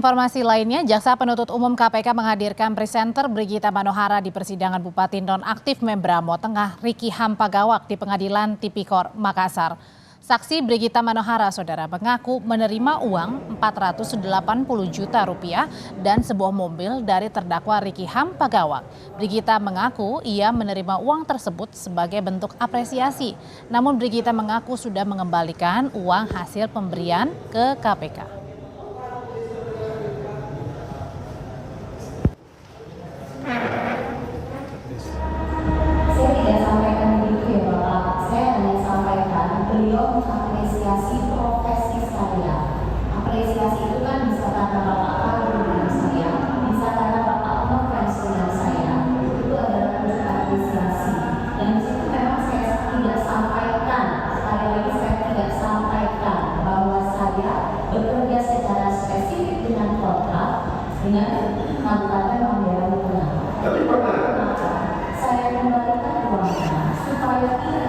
Informasi lainnya, Jaksa Penuntut Umum KPK menghadirkan presenter Brigita Manohara di persidangan Bupati Nonaktif Membramo Tengah Riki Hampagawak di Pengadilan Tipikor Makassar. Saksi Brigita Manohara, saudara, mengaku menerima uang 480 juta rupiah dan sebuah mobil dari terdakwa Riki Hampagawak. Brigita mengaku ia menerima uang tersebut sebagai bentuk apresiasi. Namun Brigita mengaku sudah mengembalikan uang hasil pemberian ke KPK. Beliau mengapresiasi profesi saya. Apresiasi itu kan bisa karena Bapak kagum dengan saya, bisa karena Bapak ngefans dengan saya. Itu adalah bentuk apresiasi. Dan di situ memang saya tidak sampaikan, sekali lagi saya tidak sampaikan bahwa saya bekerja secara spesifik dengan kontrak dengan Kabupaten Mamberamo Tengah. Saya kembalikan uangnya supaya tidak